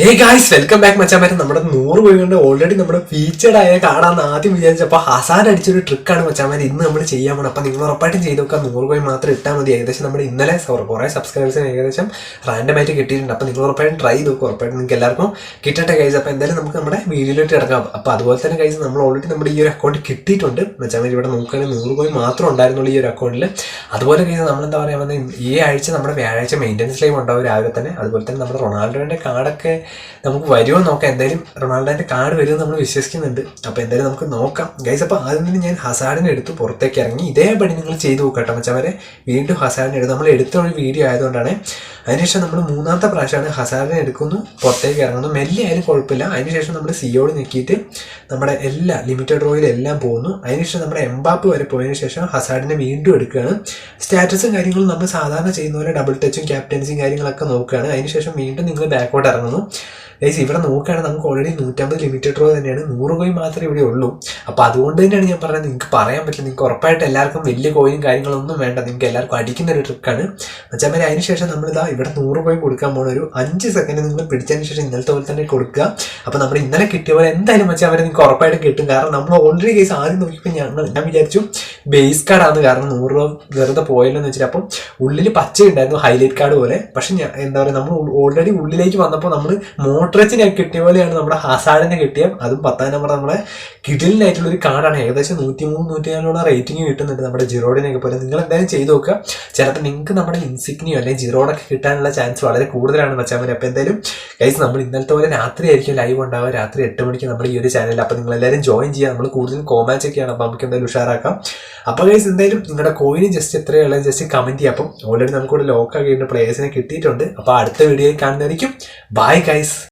Hey guys welcome back മച്ചാമാരെ. നമ്മുടെ 100 കോഴി കൊണ്ട് ഓൾറെഡി നമ്മുടെ ഫീച്ചേർഡ് ആയ കാണാന്ന് ആദ്യം വിചാരിച്ചപ്പോൾ ഹസാൻ അടിച്ചൊരു ട്രിക്കാണ് മച്ചാമാരെ ഇന്ന് നമ്മൾ ചെയ്യാൻ പോകണം. അപ്പം നിങ്ങൾ ഉറപ്പായിട്ടും ചെയ്ത് നോക്കുക. 100 കോഴി മാത്രം ഇട്ടാൽ മതി. ഏകദേശം നമ്മുടെ ഇന്നലെ കുറേ സബ്സ്ക്രൈബേഴ്സിന് ഏകദേശം റാൻഡമായിട്ട് കിട്ടിയിട്ടുണ്ട്. അപ്പം നിങ്ങൾ ഉറപ്പായിട്ടും ട്രൈ ചെയ്ത് നോക്കുക. ഉറപ്പായിട്ടും നിങ്ങൾക്ക് എല്ലാവർക്കും കിട്ടട്ടെ ഗൈസ്. അപ്പോൾ എന്തായാലും നമുക്ക് നമ്മുടെ വീഡിയോയിലോട്ട് ഇറങ്ങാം. അപ്പോൾ അതുപോലെ തന്നെ ഗൈസ് നമ്മൾ ഓൾറെഡി നമ്മുടെ ഈ ഒരു അക്കൗണ്ട് കിട്ടിയിട്ടുണ്ട് മച്ചാമാര്. ഇവിടെ നോക്കുകയാണെങ്കിൽ 100 കോഴി മാത്രം ഉണ്ടായിരുന്നുള്ളൂ ഈ ഒരു അക്കൗണ്ടിൽ. അതുപോലെ ഗൈസ് നമ്മളെന്താ പറയുക, ഈ ആഴ്ച നമ്മുടെ വ്യാഴാഴ്ച മെയിൻ്റനൻസ് ലൈവ് ഉണ്ടാവും രാവിലെ തന്നെ. അതുപോലെ തന്നെ നമ്മുടെ റൊണാൾഡോയുടെ കാർഡൊക്കെ നമുക്ക് വരുമോ നോക്കാം. എന്തായാലും റൊണാൾഡോന്റെ കാർഡ് വരുമെന്ന് നമ്മൾ വിശ്വസിക്കുന്നുണ്ട്. അപ്പോൾ എന്തായാലും നമുക്ക് നോക്കാം ഗൈസ്. അപ്പോൾ ആദ്യം തന്നെ ഞാൻ ഹസാഡിനെ എടുത്ത് പുറത്തേക്ക് ഇറങ്ങി. ഇതേപടി നിങ്ങൾ ചെയ്ത് നോക്കട്ടെ മച്ചവരെ. വീണ്ടും ഹസാഡിനെ എടുത്ത് നമ്മൾ എടുത്ത ഒരു വീഡിയോ ആയതുകൊണ്ടാണ്. അതിനുശേഷം നമ്മൾ മൂന്നാമത്തെ പ്രാവശ്യമാണ് ഹസാഡിനെ എടുക്കുന്നു, പുറത്തേക്ക് ഇറങ്ങുന്നു. മെല്ലെ ആയാലും കുഴപ്പമില്ല. അതിനുശേഷം നമ്മൾ സിയോട് ഞെക്കിയിട്ട് നമ്മുടെ എല്ലാ ലിമിറ്റഡ് റോയിൽ എല്ലാം പോകുന്നു. അതിനുശേഷം നമ്മുടെ എംബാപ്പ് വരെ പോയതിനു ശേഷം ഹസാഡിനെ വീണ്ടും എടുക്കുകയാണ്. സ്റ്റാറ്റസും കാര്യങ്ങളും നമ്മൾ സാധാരണ ചെയ്യുന്ന പോലെ ഡബിൾ ടച്ചും ക്യാപ്റ്റൻസിയും കാര്യങ്ങളൊക്കെ നോക്കുകയാണ്. അതിനുശേഷം വീണ്ടും നിങ്ങൾ ബാക്കോട്ട് ഇറങ്ങുന്നു. ഗൈസ് ഇവിടെ നോക്കുകയാണെങ്കിൽ നമുക്ക് ഓൾറെഡി 150 ലിമിറ്റഡ് റോ തന്നെയാണ്. 100 കോയിൻ മാത്രമേ ഇവിടെ ഉള്ളൂ. അപ്പോൾ അതുകൊണ്ട് തന്നെയാണ് ഞാൻ പറഞ്ഞത്, നിങ്ങൾക്ക് പറയാൻ പറ്റില്ല. നിങ്ങൾക്ക് ഉറപ്പായിട്ട് എല്ലാവർക്കും വലിയ കോയിനും കാര്യങ്ങളൊന്നും വേണ്ട. നിങ്ങൾക്ക് എല്ലാവർക്കും അടിക്കുന്ന ഒരു ട്രിക്കാണ് മച്ചാമാരെ. അതിനുശേഷം നമ്മളിതാ ഇവിടെ 100 കോയിൻ കൊടുക്കാൻ പോകുന്ന ഒരു 5 സെക്കൻഡ് നിങ്ങൾ പിടിച്ചതിന് ശേഷം ഇന്നലത്തെ പോലെ തന്നെ കൊടുക്കുക. അപ്പോൾ നമ്മൾ ഇന്നലെ കിട്ടിയ പോലെ എന്തായാലും മച്ചാമാരെ നിങ്ങൾക്ക് ഉറപ്പായിട്ട് കിട്ടും. കാരണം നമ്മൾ ഓൾറെഡി കേസ് ആദ്യം നോക്കിയപ്പോൾ ഞാൻ വിചാരിച്ചു ബേസ് കാർഡാണ്. കാരണം 100 രൂപ വെറുതെ പോയല്ലോ എന്ന് വെച്ചിട്ട്. അപ്പം ഉള്ളിൽ പച്ച ഉണ്ടായിരുന്നു, ഹൈലൈറ്റ് കാർഡ് പോലെ. പക്ഷെ എന്താ പറയുക, നമ്മൾ ഓൾറെഡി ഉള്ളിലേക്ക് വന്നപ്പോൾ നമ്മൾ മോട്രച്ചിനെ കിട്ടിയ പോലെയാണ് നമ്മുടെ ഹസാഡിനെ കിട്ടിയ. അതും 10ാം നമ്പർ നമ്മളെ കിഡിലിനായിട്ടുള്ള ഒരു കാർഡാണ്. ഏകദേശം 103-104 റേറ്റിംഗ് കിട്ടുന്നുണ്ട് നമ്മുടെ ജിറോഡിനൊക്കെ പോലെ. നിങ്ങൾ എന്തായാലും ചെയ്ത് നോക്കുക. ചിലപ്പോൾ നിങ്ങൾക്ക് നമ്മുടെ ഇൻസിഗ്നിയോ അല്ലെങ്കിൽ ജിറോഡൊക്കെ കിട്ടാനുള്ള ചാൻസ് വളരെ കൂടുതലാണ് മച്ചാമാരെ. അപ്പോൾ എന്തായാലും ഗൈസ് നമ്മൾ ഇന്നലത്തെ പോലെ രാത്രി ആയിരിക്കും ലൈവ് ഉണ്ടാവുക. രാത്രി 8 മണിക്ക് നമ്മുടെ ഈ ഒരു ചാനലിൽ. അപ്പോൾ നിങ്ങൾ എല്ലാവരും ജോയിൻ ചെയ്യുക. നമ്മൾ കൂടുതലും കോമാച്ച് ഒക്കെയാണ്. അപ്പോൾ നമുക്ക് എന്തായാലും ഉഷാറാക്കാം. അപ്പോൾ ഗൈസ് എന്തായാലും നിങ്ങളുടെ കോയിന് ജസ്റ്റ് എത്രയുള്ളത് ജസ്റ്റ് കമൻറ്റ് ചെയ്യാം. അപ്പം ഓൾറെഡി നമുക്കിവിടെ ലോക്ക് ആക്കിയിട്ട് പ്ലേയേഴ്സിനെ കിട്ടിയിട്ടുണ്ട്. അപ്പോൾ അടുത്ത വീഡിയോയിൽ കാണുന്നതായിരിക്കും. Bye guys.